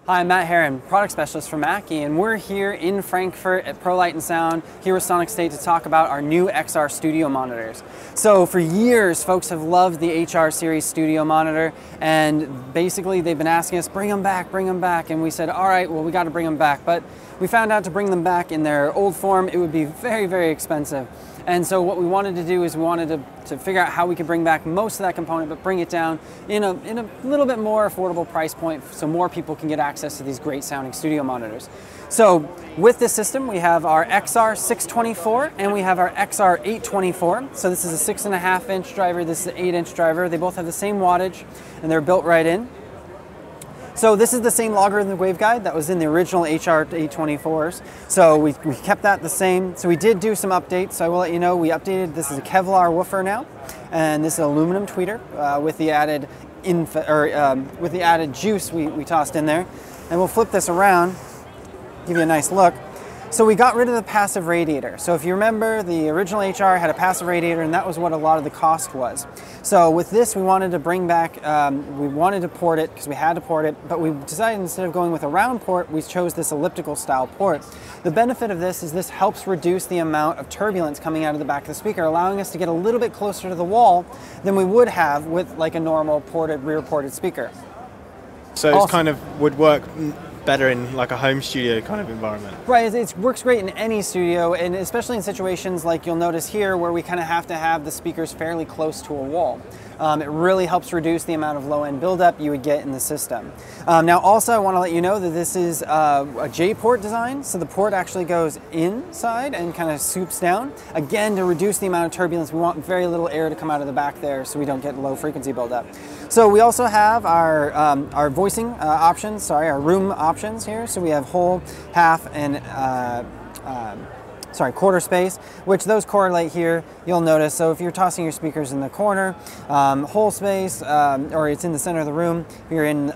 Hi, I'm Matt Heron, product specialist for Mackie, and we're here in Frankfurt at Pro Light and Sound here with Sonicstate to talk about our new XR studio monitors. So for years, folks have loved the XR Series studio monitor, and basically they've been asking us, bring them back, and we said, all right, well, we got to bring them back. But we found out to bring them back in their old form, it would be very, very expensive. And so what we wanted to do is we wanted to figure out how we could bring back most of that component, but bring it down in a little bit more affordable price point so more people can get access to these great sounding studio monitors. So with this system, we have our XR 624 and we have our XR 824. So this is a 6.5 inch driver, this is an 8 inch driver. They both have the same wattage and they're built right in. So this is the same logarithmic waveguide that was in the original XR 824s. So we kept that the same. So we did do some updates. So I will let you know we updated. This is a Kevlar woofer now, and this is an aluminum tweeter with the added juice we tossed in there. And we'll flip this around, give you a nice look. So we got rid of the passive radiator. So if you remember, the original HR had a passive radiator, and that was what a lot of the cost was. So with this, we wanted to bring back, we wanted to port it because we had to port it, but we decided instead of going with a round port, we chose this elliptical style port. The benefit of this is this helps reduce the amount of turbulence coming out of the back of the speaker, allowing us to get a little bit closer to the wall than we would have with like a normal rear ported speaker. So it kind of would work better in like a home studio kind of environment. Right, it works great in any studio, and especially in situations like you'll notice here where we kind of have to have the speakers fairly close to a wall. It really helps reduce the amount of low-end buildup you would get in the system. Now also I want to let you know that this is a J-port design, so the port actually goes inside and kind of swoops down. Again, to reduce the amount of turbulence, we want very little air to come out of the back there so we don't get low frequency buildup. So we also have our voicing options, our room options here. So we have whole, half, and quarter space, which those correlate here, you'll notice. So if you're tossing your speakers in the corner, whole space, or it's in the center of the room, if you're in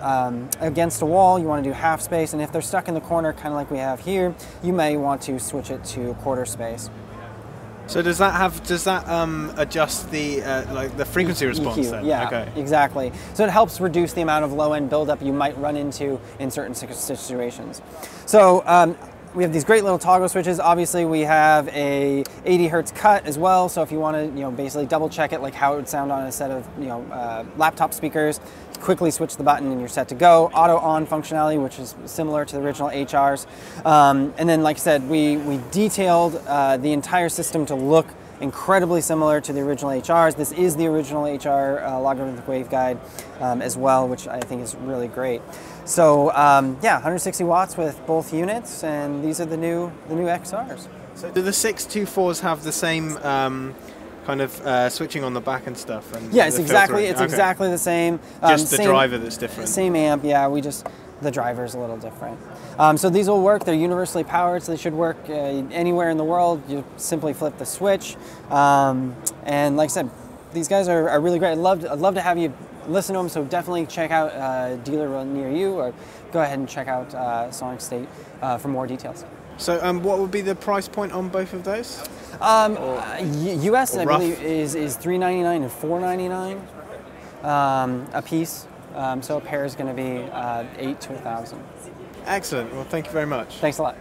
against a wall, you want to do half space, and if they're stuck in the corner, kind of like we have here, you may want to switch it to quarter space. So does that adjust the like the frequency response EQ, then? yeah, okay. Exactly. So it helps reduce the amount of low-end buildup you might run into in certain situations. So we have these great little toggle switches. Obviously, we have a 80 hertz cut as well. So if you want to, basically double check it, like how it would sound on a set of, laptop speakers, quickly switch the button and you're set to go. Auto on functionality, which is similar to the original HRs. And then, like I said, we detailed the entire system to look incredibly similar to the original HRs. This is the original HR logarithmic waveguide as well, which I think is really great. So yeah, 160 watts with both units, and these are the new XRs. So do the 624s have the same kind of switching on the back and stuff? And yeah, it's exactly the same. Just the driver that's different. Same amp, yeah. The driver's a little different. So these will work. They're universally powered, so they should work anywhere in the world. You simply flip the switch, and like I said, these guys are really great. I'd love to have you listen to them. So definitely check out a dealer near you, or go ahead and check out Sonicstate for more details. So what would be the price point on both of those? US, I believe, is $399 and $499 a piece. So a pair is going to be $8 to $1,000. Excellent. Well, thank you very much. Thanks a lot.